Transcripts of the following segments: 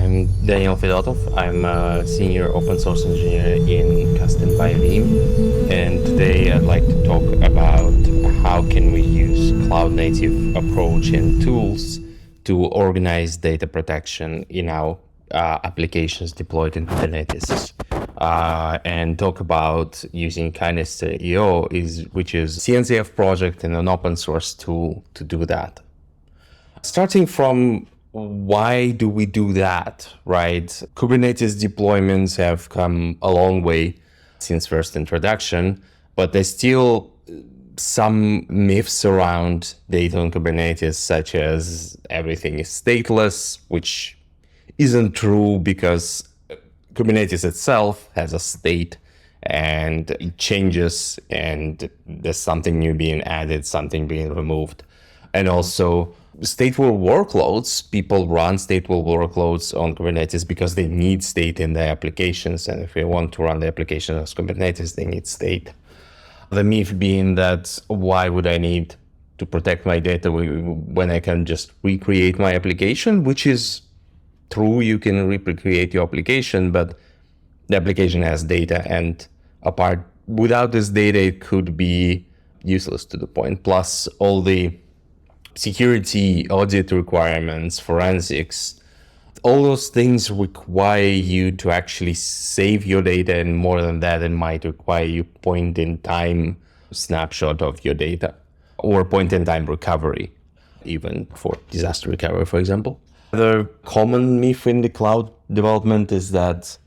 I'm Daniil Fedotov. I'm a senior open source engineer in Conf42, and today I'd like to talk about how can we use cloud native approach and tools to organize data protection in our applications deployed in Kubernetes. And talk about using Canister, which is a CNCF project and an open source tool to do that. Starting from why do we do that, right? Kubernetes deployments have come a long way since first introduction, but there's still some myths around data on Kubernetes, such as everything is stateless, which isn't true because Kubernetes itself has a state and it changes and there's something new being added, something being removed. And also stateful workloads, people run stateful workloads on Kubernetes because they need state in their applications. And if they want to run the application as Kubernetes, they need state. The myth being that why would I need to protect my data when I can just recreate my application, which is true, you can recreate your application, but the application has data, and without this data, it could be useless to the point. Plus all the security, audit requirements, forensics, all those things require you to actually save your data, and more than that, it might require you point-in-time snapshot of your data or point-in-time recovery, even for disaster recovery, for example. The common myth in the cloud development is that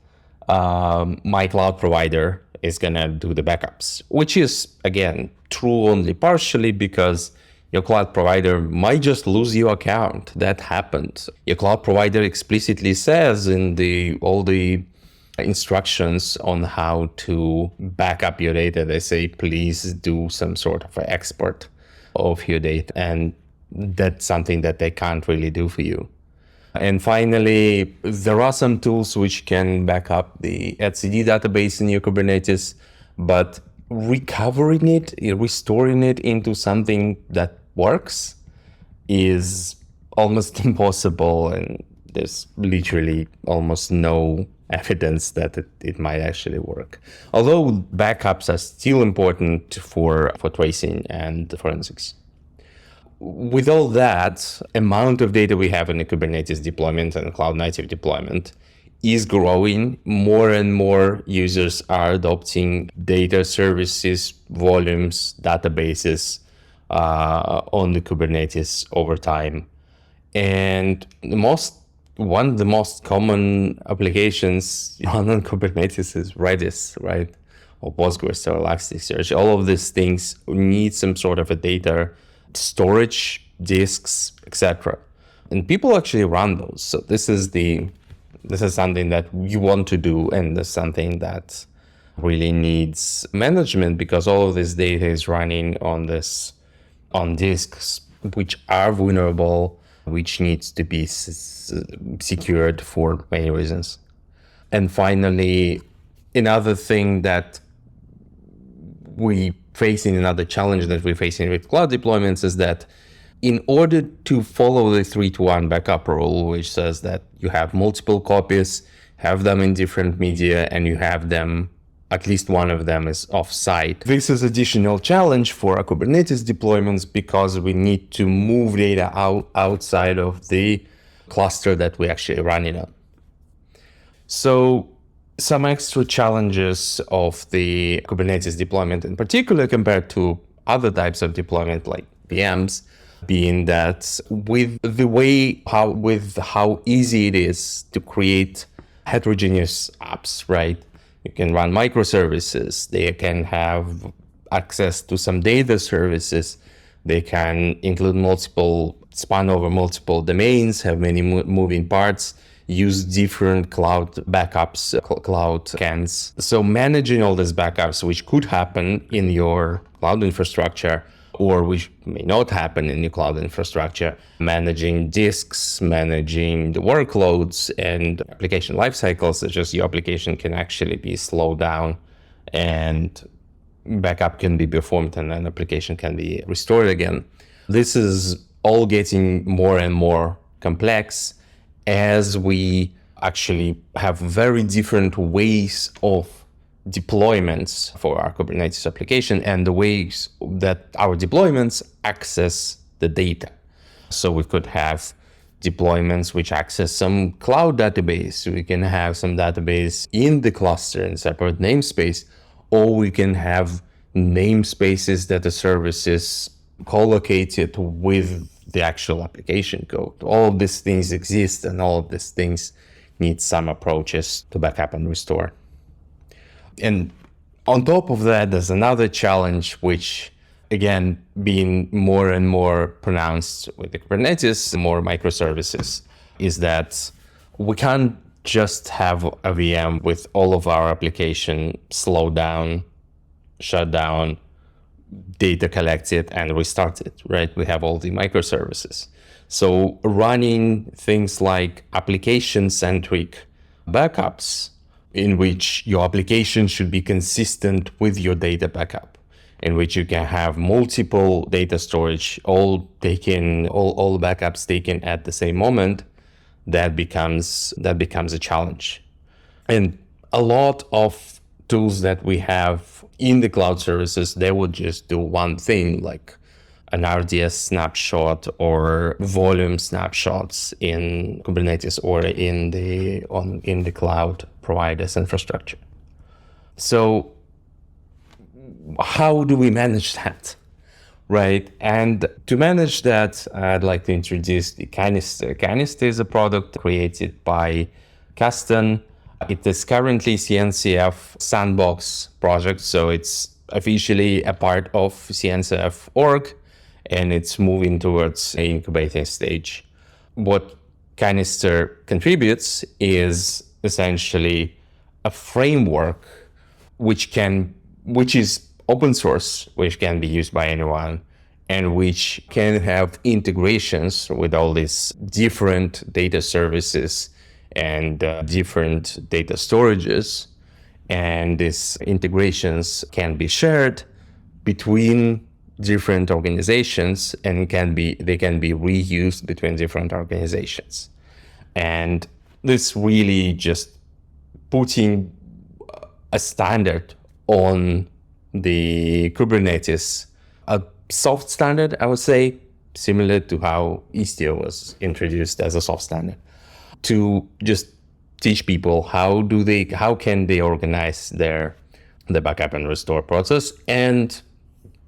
my cloud provider is going to do the backups, which is, again, true only partially because your cloud provider might just lose your account. That happened. Your cloud provider explicitly says in all the instructions on how to back up your data, they say, please do some sort of export of your data. And that's something that they can't really do for you. And finally, there are some tools which can back up the etcd database in your Kubernetes, but recovering it, restoring it into something that works is almost impossible, and there's literally almost no evidence that it might actually work. Although backups are still important for tracing and forensics. With all that, amount of data we have in the Kubernetes deployment and cloud native deployment is growing. More and more users are adopting data services, volumes, databases on the Kubernetes over time. And one of the most common applications on Kubernetes is Redis, right? Or Postgres or Elasticsearch. All of these things need some sort of a data storage, disks, etc. And people actually run those. So this is something that you want to do, and this is something that really needs management because all of this data is running on disks which are vulnerable, which needs to be secured for many reasons. And finally, another thing that another challenge that we're facing with cloud deployments is that in order to follow the 3-to-1 backup rule, which says that you have multiple copies, have them in different media, and you have them, at least one of them is off-site. This is additional challenge for our Kubernetes deployments because we need to move data outside of the cluster that we actually running on. So some extra challenges of the Kubernetes deployment in particular compared to other types of deployment like VMs, being that with how easy it is to create heterogeneous apps, right? You can run microservices, they can have access to some data services, they can span over multiple domains, have many moving parts, use different cloud backups, cloud scans. So managing all these backups, which could happen in your cloud infrastructure, or which may not happen in your cloud infrastructure, managing disks, managing the workloads and application lifecycles, such as your application can actually be slowed down and backup can be performed and an application can be restored again. This is all getting more and more complex as we actually have very different ways of deployments for our Kubernetes application and the ways that our deployments access the data. So we could have deployments which access some cloud database. We can have some database in the cluster in separate namespace, or we can have namespaces that the services co-located with the actual application code. All of these things exist, and all of these things need some approaches to backup and restore. And on top of that, there's another challenge, which again, being more and more pronounced with the Kubernetes, more microservices, is that we can't just have a VM with all of our application slow down, shut down, data collected, and restarted, right? We have all the microservices. So running things like application-centric backups, in which your application should be consistent with your data backup, in which you can have multiple data storage, all backups taken at the same moment, that becomes a challenge. And a lot of tools that we have in the cloud services, they will just do one thing, like an RDS snapshot or volume snapshots in Kubernetes or in the cloud providers infrastructure. So how do we manage that, right? And to manage that, I'd like to introduce the Canister. Canister is a product created by Kasten. It is currently CNCF sandbox project, so it's officially a part of CNCF org, and it's moving towards an incubating stage. What Canister contributes is essentially a framework which is open source, which can be used by anyone, and which can have integrations with all these different data services and different data storages. And these integrations can be shared between different organizations, and they can be reused between different organizations. And this really just putting a standard on the Kubernetes, a soft standard, I would say, similar to how Istio was introduced as a soft standard, to just teach people how can they organize the backup and restore process, and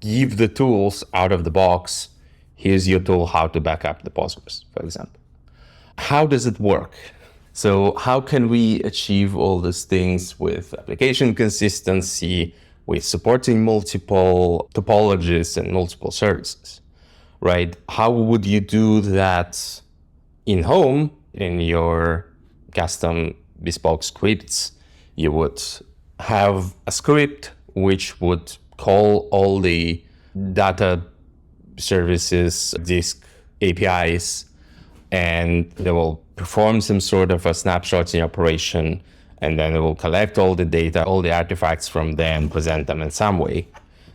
give the tools out of the box. Here's your tool how to back up the Postgres, for example. How does it work? So how can we achieve all these things with application consistency, with supporting multiple topologies and multiple services, right? How would you do that in home, in your custom bespoke scripts? You would have a script which would call all the data services, disk APIs, and they will perform some sort of a snapshots in operation, and then it will collect all the data, all the artifacts from them, present them in some way.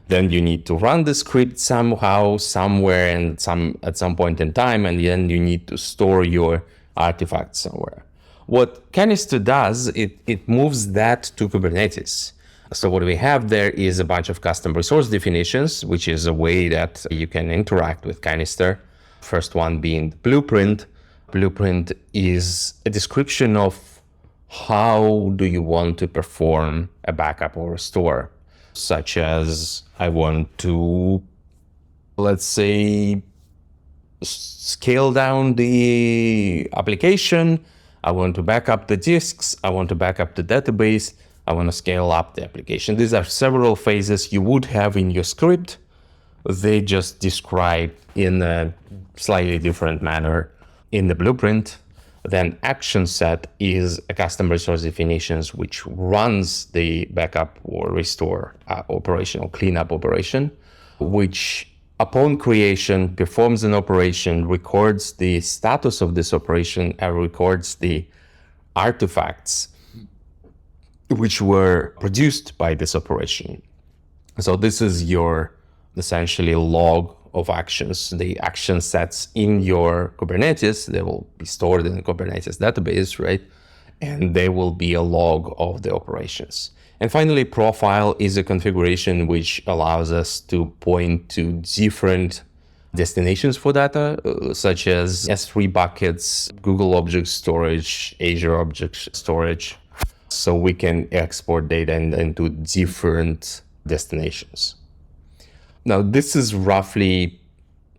Then you need to run the script somehow, somewhere, and at some point in time, and then you need to store your artifacts somewhere. What Canister does, it moves that to Kubernetes. So what we have there is a bunch of custom resource definitions, which is a way that you can interact with Canister. First one being the blueprint. Blueprint is a description of how do you want to perform a backup or restore, such as I want to, let's say, scale down the application. I want to back up the disks. I want to back up the database. I want to scale up the application. These are several phases you would have in your script. They just describe in a slightly different manner in the blueprint. Then action set is a custom resource definitions which runs the backup or restore operation or cleanup operation, which upon creation performs an operation, records the status of this operation, and records the artifacts which were produced by this operation. So this is your essentially log of actions. The action sets in your Kubernetes, they will be stored in the Kubernetes database, right? and there will be a log of the operations. And finally, profile is a configuration which allows us to point to different destinations for data, such as S3 buckets, Google Object Storage, Azure Object Storage, so we can export data into different destinations. Now, this is roughly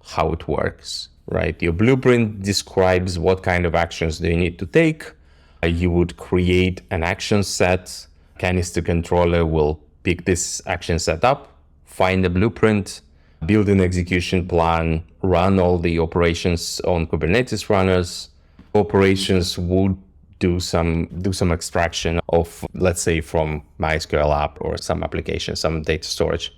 how it works, right? Your blueprint describes what kind of actions do you need to take. You would create an action set. Canister controller will pick this action set up, find the blueprint, build an execution plan, run all the operations on Kubernetes runners. Operations would do some extraction of, let's say, from MySQL app or some application, some data storage,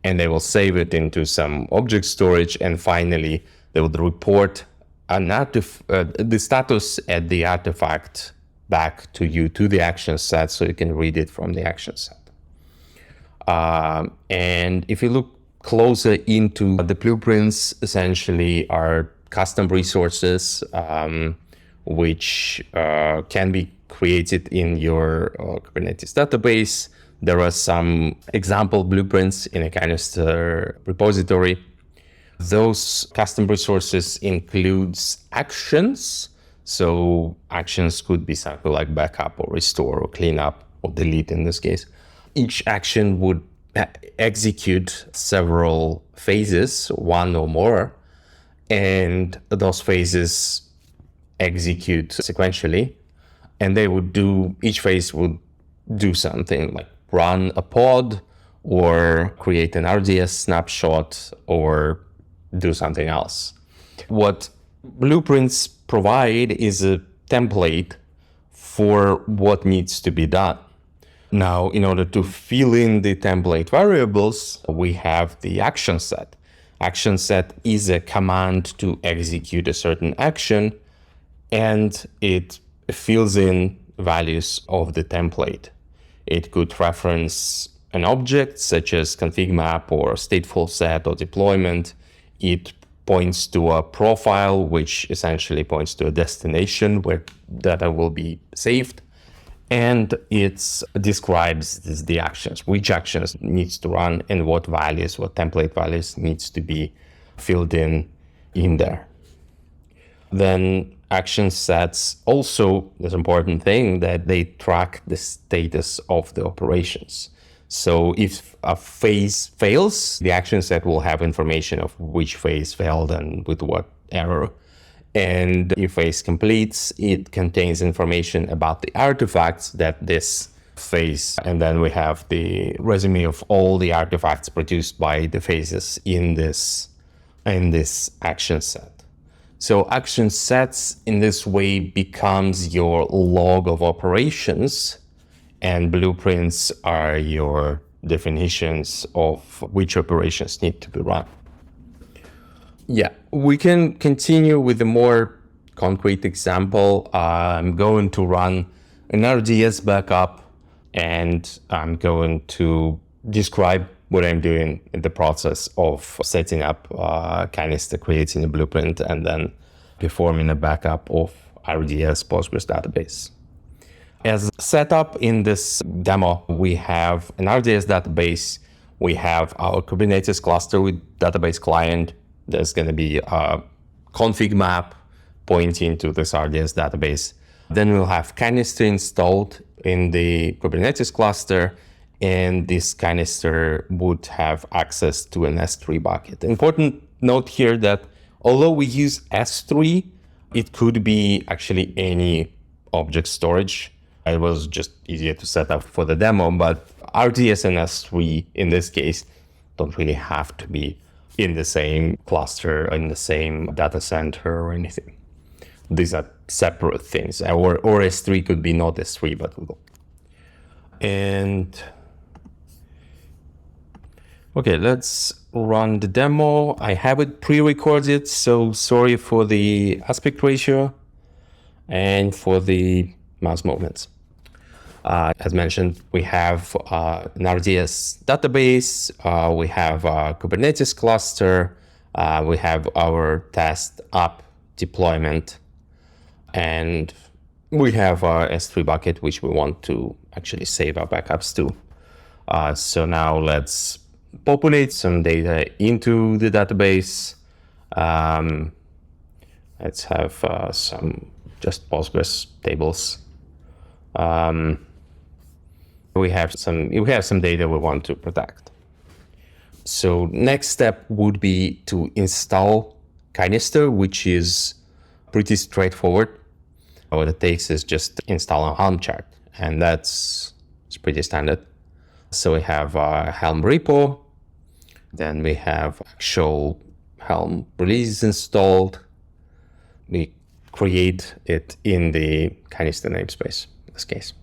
and they will save it into some object storage. And finally, they would report the status at the artifact back to you, to the action set, so you can read it from the action set. And if you look closer into the blueprints, essentially are custom resources which can be created in your Kubernetes database. There are some example blueprints in a Canister repository. Those custom resources includes actions. So actions could be something like backup or restore or clean up or delete in this case. Each action would execute several phases, one or more, and those phases execute sequentially, and each phase would do something like run a pod or create an RDS snapshot or do something else. What blueprints provide is a template for what needs to be done. Now, in order to fill in the template variables, we have the action set. Action set is a command to execute a certain action, and it fills in values of the template. It could reference an object such as config map or stateful set or deployment. It points to a profile, which essentially points to a destination where data will be saved. And it describes the actions, which actions needs to run and what template values needs to be filled in there. Then action sets also, this important thing that they track the status of the operations. So if a phase fails, the action set will have information of which phase failed and with what error. And if phase completes, it contains information about the artifacts that this phase, and then we have the resume of all the artifacts produced by the phases in this action set. So action sets in this way becomes your log of operations, and blueprints are your definitions of which operations need to be run. Yeah, we can continue with a more concrete example. I'm going to run an RDS backup, and I'm going to describe what I'm doing in the process of setting up Canister, creating a blueprint, and then performing a backup of RDS Postgres database. As setup in this demo, we have an RDS database. We have our Kubernetes cluster with database client. There's going to be a config map pointing to this RDS database. Then we'll have Canister installed in the Kubernetes cluster, and this Canister would have access to an S3 bucket. Important note here that although we use S3, it could be actually any object storage. It was just easier to set up for the demo, but RDS and S3 in this case don't really have to be in the same cluster, in the same data center or anything. These are separate things. Or S3 could be not S3, but Google. And okay, let's run the demo. I have it pre-recorded, so sorry for the aspect ratio and for the mouse movements. As mentioned, we have an RDS database, we have a Kubernetes cluster, we have our test app deployment, and We have our S3 bucket, which we want to actually save our backups to. So now let's populate some data into the database. Let's have some just Postgres tables. We have some data we want to protect. So next step would be to install Canister, which is pretty straightforward. What it takes is just install a Helm chart, and it's pretty standard. So we have our Helm repo, then we have actual Helm release installed. We create it in the Canister namespace in this case.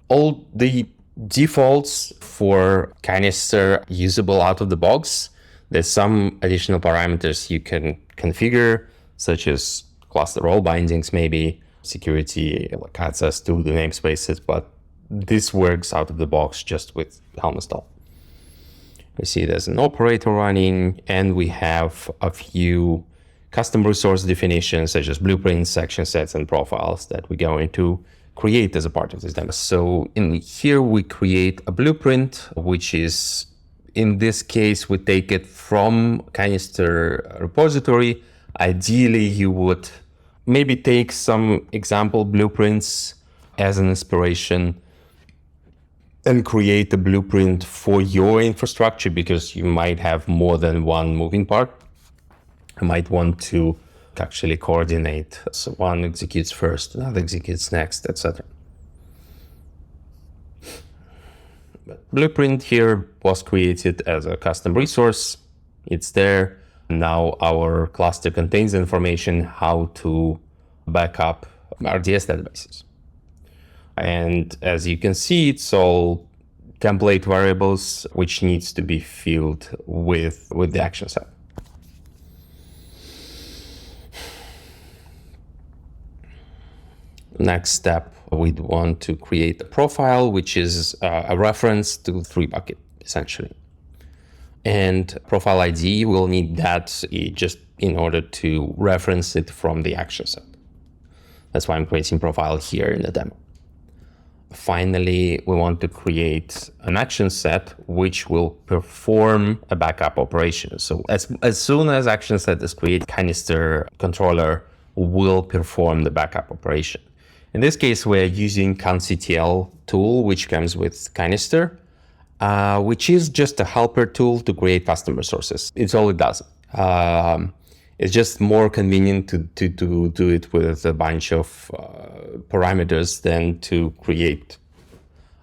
All the defaults for Canister usable out of the box. There's some additional parameters you can configure, such as cluster role bindings, maybe security, like access to the namespaces, but this works out of the box just with Helm install. We see there's an operator running, and we have a few custom resource definitions, such as blueprints, action sets, and profiles that we're going to create as a part of this demo. So in here, we create a blueprint, which is, in this case, we take it from Canister repository. Ideally, you would maybe take some example blueprints as an inspiration and create a blueprint for your infrastructure, because you might have more than one moving part. You might want to actually coordinate. So one executes first, another executes next, etc. But blueprint here was created as a custom resource. It's there. Now our cluster contains information how to back up RDS databases. And as you can see, it's all template variables, which needs to be filled with the action set. Next step, we'd want to create a profile, which is a reference to 3 bucket, essentially. And profile ID, we'll need that just in order to reference it from the action set. That's why I'm creating profile here in the demo. Finally, we want to create an action set which will perform a backup operation. So as soon as action set is created, Canister controller will perform the backup operation. In this case, we're using Conf42 tool, which comes with Canister, which is just a helper tool to create custom resources. It's all it does. It's just more convenient to do it with a bunch of parameters than to create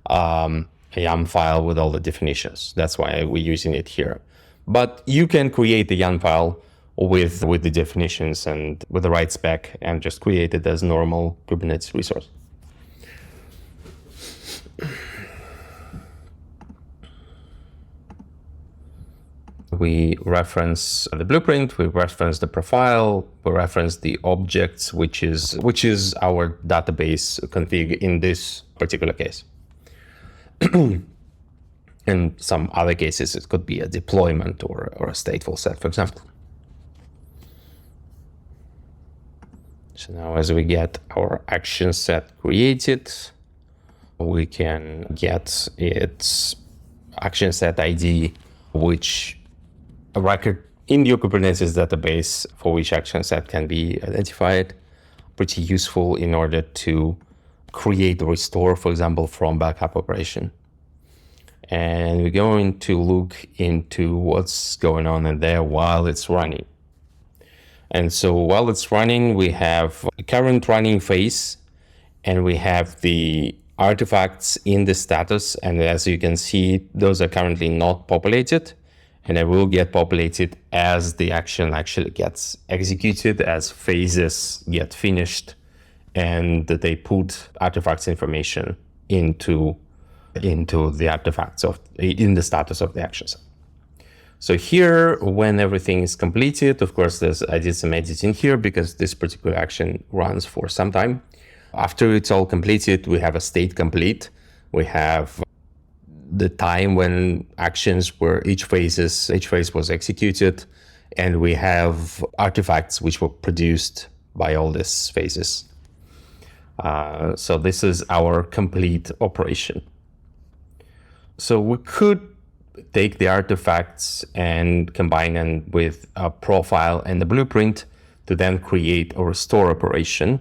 a YAML file with all the definitions. That's why we're using it here. But you can create the YAML file with the definitions and with the right spec and just create it as normal Kubernetes resource. We reference the blueprint, we reference the profile, we reference the objects, which is our database config in this particular case. In some other cases, it could be a deployment or a stateful set, for example. So now as we get our action set created, we can get its action set ID, which a record in your Kubernetes database for which action set can be identified. Pretty useful in order to create or restore, for example, from backup operation. And we're going to look into what's going on in there while it's running. And so while it's running, we have a current running phase, and we have the artifacts in the status. And as you can see, those are currently not populated, and they will get populated as the action actually gets executed, as phases get finished, and that they put artifacts information into the artifacts in the status of the action set. So here, when everything is completed, of course, I did some editing here because this particular action runs for some time. After it's all completed, we have a state complete. We have the time when actions were each phase was executed, and we have artifacts which were produced by all these phases. So this is our complete operation. So we could take the artifacts and combine them with a profile and the blueprint to then create a restore operation,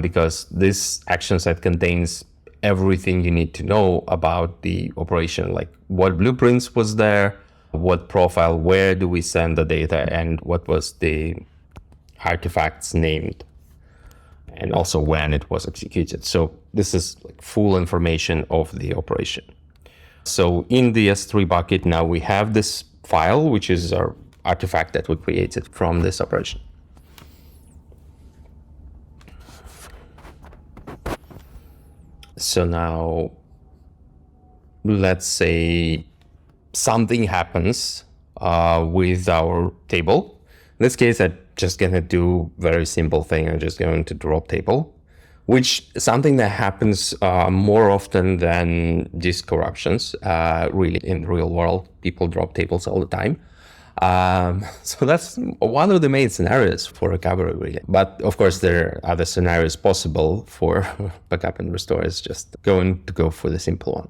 because this action set contains everything you need to know about the operation, like what blueprints was there, what profile, where do we send the data, and what was the artifacts named, and also when it was executed. So this is like full information of the operation. So in the S3 bucket, now we have this file, which is our artifact that we created from this operation. So now let's say something happens with our table. In this case, I'm just going to do very simple thing. I'm just going to drop table, which is something that happens more often than disk corruptions. Really, in the real world, people drop tables all the time. So that's one of the main scenarios for recovery, really. But of course, there are other scenarios possible for backup and restore. It's just going to go for the simple one.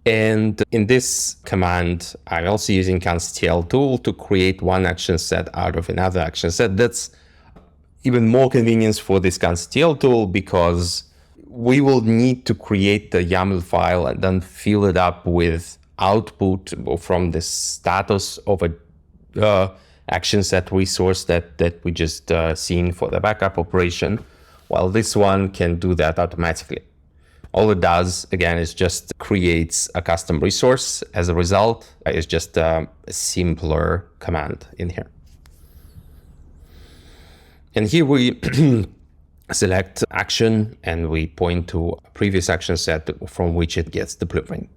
And in this command, I'm also using Conf42 tool to create one action set out of another action set. That's even more convenience for this Conf42 tool, because we will need to create the YAML file and then fill it up with output from the status of a action set resource that we just seen for the backup operation, while this one can do that automatically. All it does, again, is just creates a custom resource. As a result, it's just a simpler command in here. And here we select action and we point to a previous action set from which it gets the blueprint.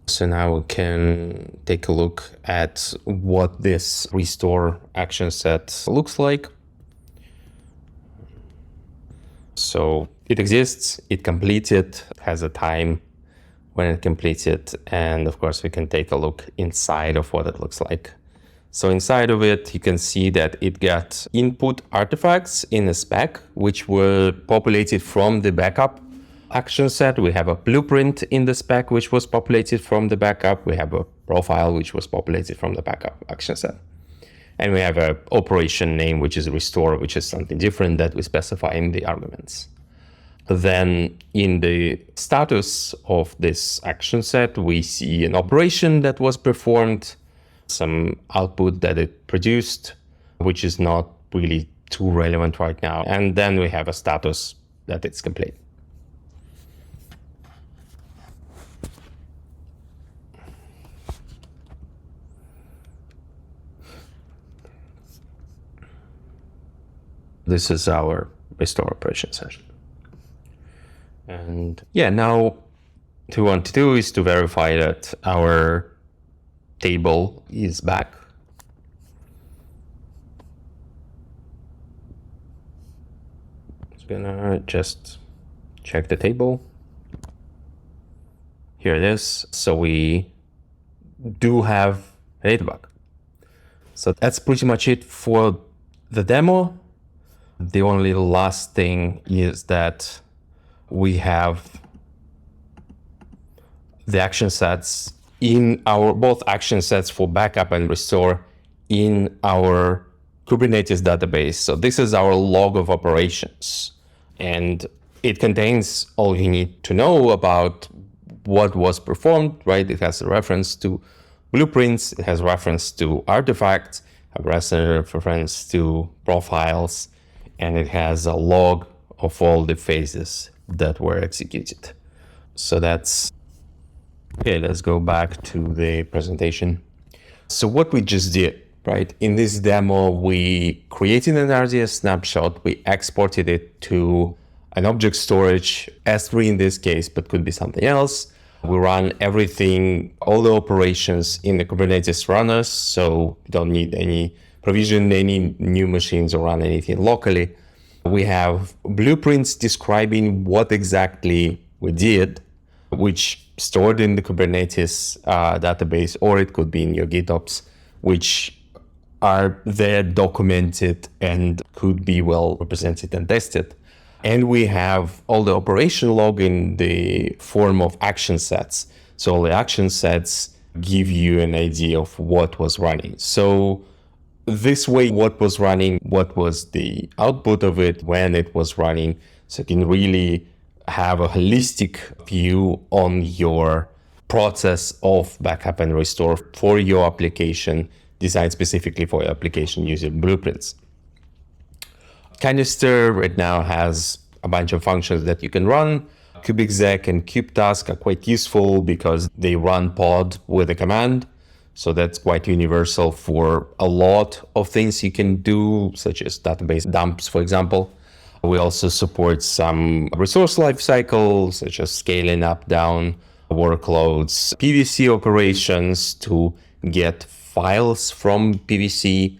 So now we can take a look at what this restore action set looks like. So it exists, it completed, has a time when it completed, and of course we can take a look inside of what it looks like. So inside of it, you can see that it got input artifacts in a spec, which were populated from the backup action set. We have a blueprint in the spec, which was populated from the backup. We have a profile, which was populated from the backup action set. And we have an operation name, which is restore, which is something different that we specify in the arguments. Then in the status of this action set, we see an operation that was performed, some output that it produced, which is not really too relevant right now. And then we have a status that it's complete. This is our restore operation session. And yeah, now what we want to do is to verify that our table is back. I'm gonna just check the table. Here it is. So we do have a data bug. So that's pretty much it for the demo. The only last thing is that we have the action sets in our both action sets for backup and restore in our Kubernetes database. So this is our log of operations, and it contains all you need to know about what was performed, right? It has a reference to blueprints, it has reference to artifacts, a reference to profiles, and it has a log of all the phases that were executed. So that's okay. Let's go back to the presentation. So what we just did, right? In this demo, we created an RDS snapshot. We exported it to an object storage, S3 in this case, but could be something else. We run everything, all the operations in the Kubernetes runners. So we don't need any provision any new machines or run anything locally. We have blueprints describing what exactly we did. which stored in the Kubernetes database, or it could be in your GitOps, which are there documented and could be well represented and tested. And we have all the operation log in the form of action sets. So all the action sets give you an idea of what was running. So this way, what was running, what was the output of it, when it was running, so you can really have a holistic view on your process of backup and restore for your application, designed specifically for your application using blueprints. Canister right now has a bunch of functions that you can run. kubeexec and kubetask are quite useful because they run pod with a command. So that's quite universal for a lot of things you can do, such as database dumps, for example. We also support some resource lifecycle, such as scaling up, down workloads, PVC operations to get files from PVC,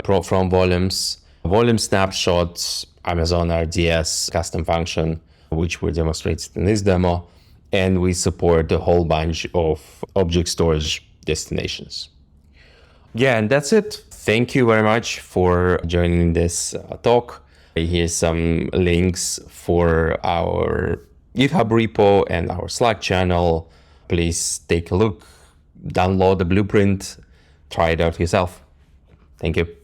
from volumes, volume snapshots, Amazon RDS custom function, which we demonstrated in this demo. And we support a whole bunch of object storage destinations. Yeah, and that's it. Thank you very much for joining this talk. Here's some links for our GitHub repo and our Slack channel. Please take a look, download the blueprint, try it out yourself. Thank you.